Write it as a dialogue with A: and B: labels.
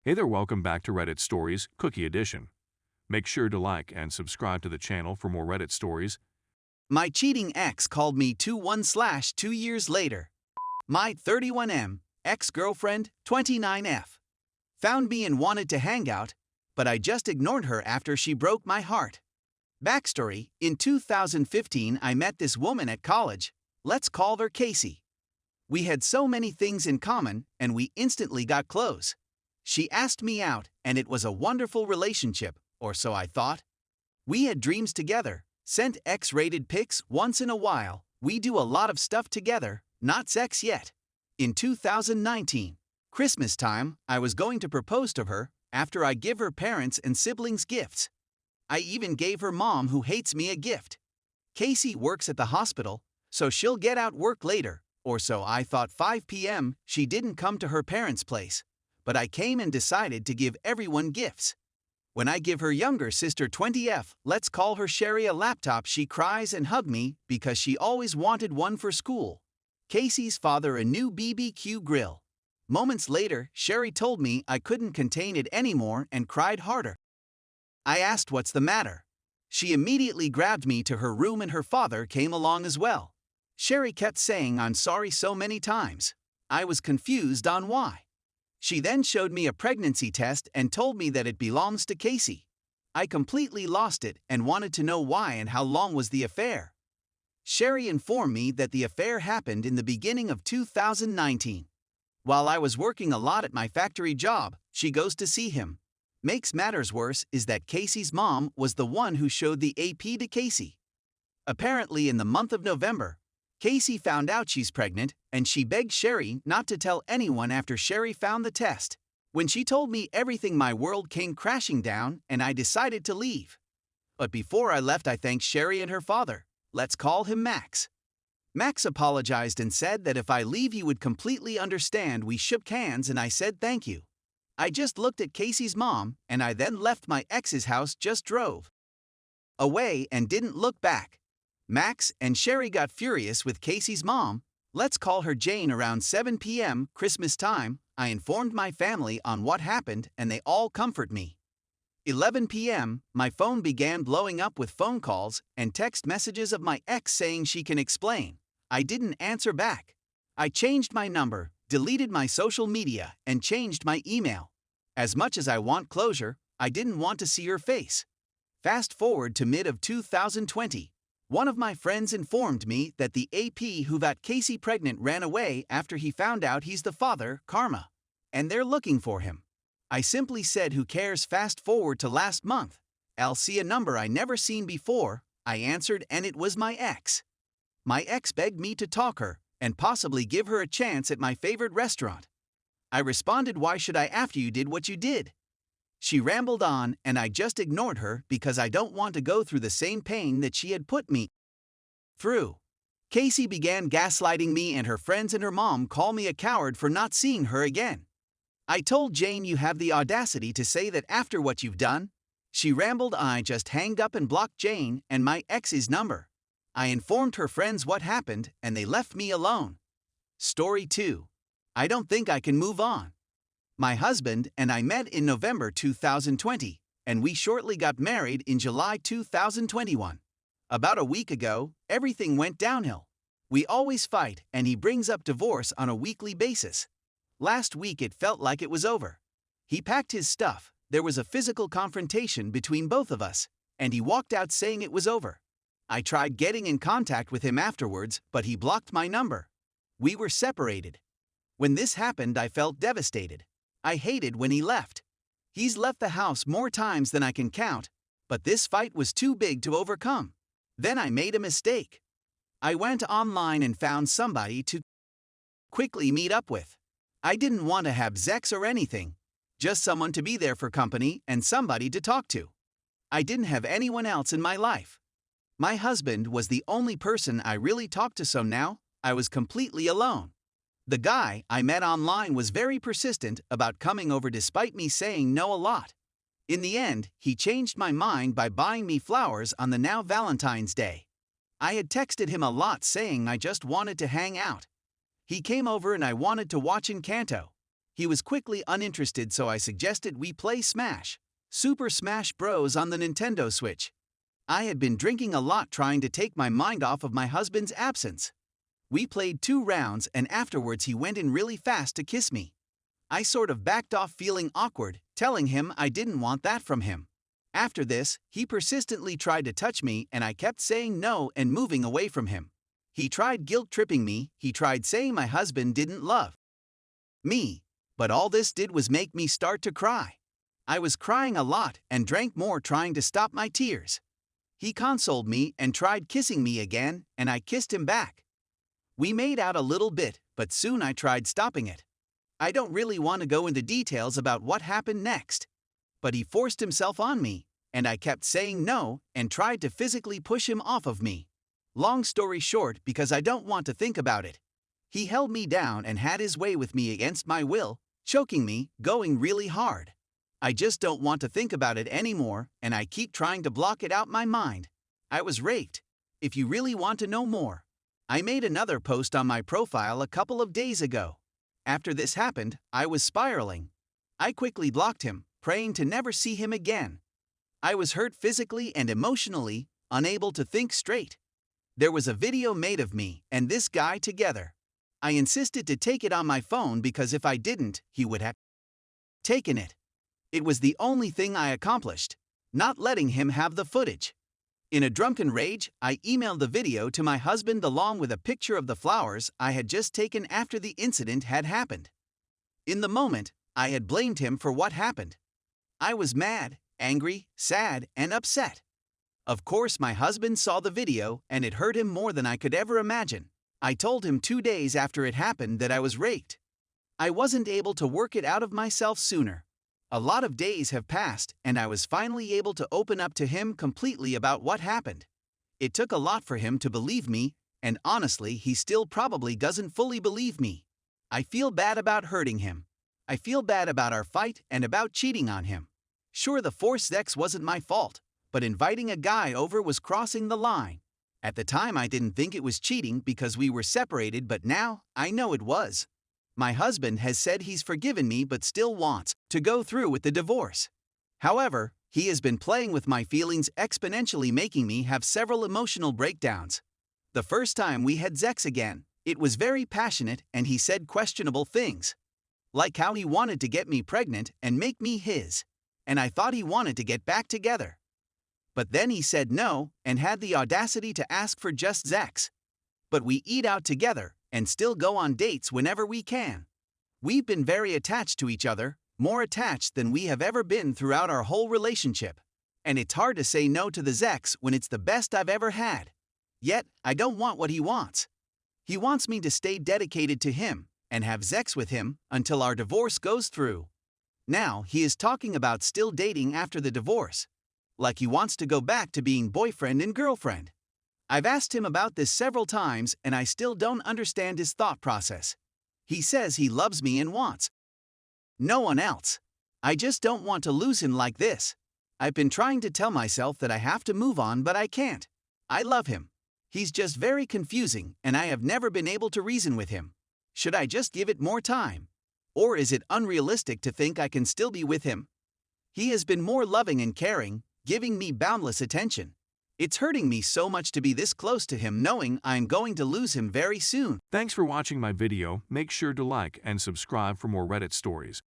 A: Hey there, welcome back to Reddit Stories, Cookie Edition. Make sure to like and subscribe to the channel for more Reddit stories.
B: My cheating ex called me 2 years later. My 31M ex-girlfriend, 29F, found me and wanted to hang out, but I just ignored her after she broke my heart. Backstory: in 2015 I met this woman at college. Let's call her Casey. We had so many things in common, and we instantly got close. She asked me out, and it was a wonderful relationship, or so I thought. We had dreams together, sent X-rated pics once in a while. We do a lot of stuff together, not sex yet. In 2019, Christmas time, I was going to propose to her after I give her parents and siblings gifts. I even gave her mom, who hates me, a gift. Casey works at the hospital, so she'll get out work later, or so I thought. 5 p.m., she didn't come to her parents' place, but I came and decided to give everyone gifts. When I give her younger sister, 20F, let's call her Sherry, a laptop, she cries and hugs me because she always wanted one for school. Casey's father a new BBQ grill. Moments later, Sherry told me I couldn't contain it anymore and cried harder. I asked what's the matter. She immediately grabbed me to her room and her father came along as well. Sherry kept saying I'm sorry so many times. I was confused on why. She then showed me a pregnancy test and told me that it belongs to Casey. I completely lost it and wanted to know why and how long was the affair. Sherry informed me that the affair happened in the beginning of 2019. While I was working a lot at my factory job, she goes to see him. Makes matters worse is that Casey's mom was the one who showed the AP to Casey. Apparently in the month of November, Casey found out she's pregnant, and she begged Sherry not to tell anyone after Sherry found the test. When she told me everything, my world came crashing down and I decided to leave. But before I left, I thanked Sherry and her father. Let's call him Max. Max apologized and said that if I leave he would completely understand. We shook hands and I said thank you. I just looked at Casey's mom and I then left my ex's house, just drove away and didn't look back. Max and Sherry got furious with Casey's mom. Let's call her Jane. Around 7 p.m. Christmas time, I informed my family on what happened and they all comfort me. 11 p.m., my phone began blowing up with phone calls and text messages of my ex saying she can explain. I didn't answer back. I changed my number, deleted my social media, and changed my email. As much as I want closure, I didn't want to see her face. Fast forward to mid of 2020. One of my friends informed me that the AP who got Casey pregnant ran away after he found out he's the father, Karma, and they're looking for him. I simply said, who cares? Fast forward to last month. I'll see a number I never seen before. I answered and it was my ex. My ex begged me to talk her and possibly give her a chance at my favorite restaurant. I responded, why should I after you did what you did? She rambled on and I just ignored her because I don't want to go through the same pain that she had put me through. Casey began gaslighting me and her friends and her mom called me a coward for not seeing her again. I told Jane, you have the audacity to say that after what you've done? She rambled. I just hanged up and blocked Jane and my ex's number. I informed her friends what happened and they left me alone. Story 2. I don't think I can move on. My husband and I met in November 2020, and we shortly got married in July 2021. About a week ago, everything went downhill. We always fight and he brings up divorce on a weekly basis. Last week it felt like it was over. He packed his stuff, there was a physical confrontation between both of us, and he walked out saying it was over. I tried getting in contact with him afterwards, but he blocked my number. We were separated. When this happened, I felt devastated. I hated when he left. He's left the house more times than I can count, but this fight was too big to overcome. Then I made a mistake. I went online and found somebody to quickly meet up with. I didn't want to have sex or anything, just someone to be there for company and somebody to talk to. I didn't have anyone else in my life. My husband was the only person I really talked to, so now I was completely alone. The guy I met online was very persistent about coming over despite me saying no a lot. In the end, he changed my mind by buying me flowers on the now Valentine's Day. I had texted him a lot saying I just wanted to hang out. He came over and I wanted to watch Encanto. He was quickly uninterested, so I suggested we play Smash, Super Smash Bros. On the Nintendo Switch. I had been drinking a lot, trying to take my mind off of my husband's absence. We played 2 rounds and afterwards he went in really fast to kiss me. I sort of backed off, feeling awkward, telling him I didn't want that from him. After this, he persistently tried to touch me and I kept saying no and moving away from him. He tried guilt-tripping me, he tried saying my husband didn't love me, but all this did was make me start to cry. I was crying a lot and drank more, trying to stop my tears. He consoled me and tried kissing me again, and I kissed him back. We made out a little bit, but soon I tried stopping it. I don't really want to go into details about what happened next. But he forced himself on me, and I kept saying no and tried to physically push him off of me. Long story short, because I don't want to think about it, he held me down and had his way with me against my will, choking me, going really hard. I just don't want to think about it anymore, and I keep trying to block it out my mind. I was raped. If you really want to know more, I made another post on my profile a couple of days ago. After this happened, I was spiraling. I quickly blocked him, praying to never see him again. I was hurt physically and emotionally, unable to think straight. There was a video made of me and this guy together. I insisted to take it on my phone because if I didn't, he would have taken it. It was the only thing I accomplished, not letting him have the footage. In a drunken rage, I emailed the video to my husband along with a picture of the flowers I had just taken after the incident had happened. In the moment, I had blamed him for what happened. I was mad, angry, sad, and upset. Of course, my husband saw the video and it hurt him more than I could ever imagine. I told him 2 days after it happened that I was raped. I wasn't able to work it out of myself sooner. A lot of days have passed and I was finally able to open up to him completely about what happened. It took a lot for him to believe me, and honestly, he still probably doesn't fully believe me. I feel bad about hurting him. I feel bad about our fight and about cheating on him. Sure, the forced sex wasn't my fault, but inviting a guy over was crossing the line. At the time, I didn't think it was cheating because we were separated, but now I know it was. My husband has said he's forgiven me but still wants to go through with the divorce. However, he has been playing with my feelings exponentially, making me have several emotional breakdowns. The first time we had sex again, it was very passionate and he said questionable things. Like how he wanted to get me pregnant and make me his. And I thought he wanted to get back together. But then he said no and had the audacity to ask for just sex. But we eat out together and still go on dates whenever we can. We've been very attached to each other, more attached than we have ever been throughout our whole relationship. And it's hard to say no to the sex when it's the best I've ever had. Yet, I don't want what he wants. He wants me to stay dedicated to him and have sex with him until our divorce goes through. Now, he is talking about still dating after the divorce. Like he wants to go back to being boyfriend and girlfriend. I've asked him about this several times and I still don't understand his thought process. He says he loves me and wants no one else. I just don't want to lose him like this. I've been trying to tell myself that I have to move on, but I can't. I love him. He's just very confusing and I have never been able to reason with him. Should I just give it more time? Or is it unrealistic to think I can still be with him? He has been more loving and caring, giving me boundless attention. It's hurting me so much to be this close to him, knowing I'm going to lose him very soon.
A: Thanks for watching my video. Make sure to like and subscribe for more Reddit stories.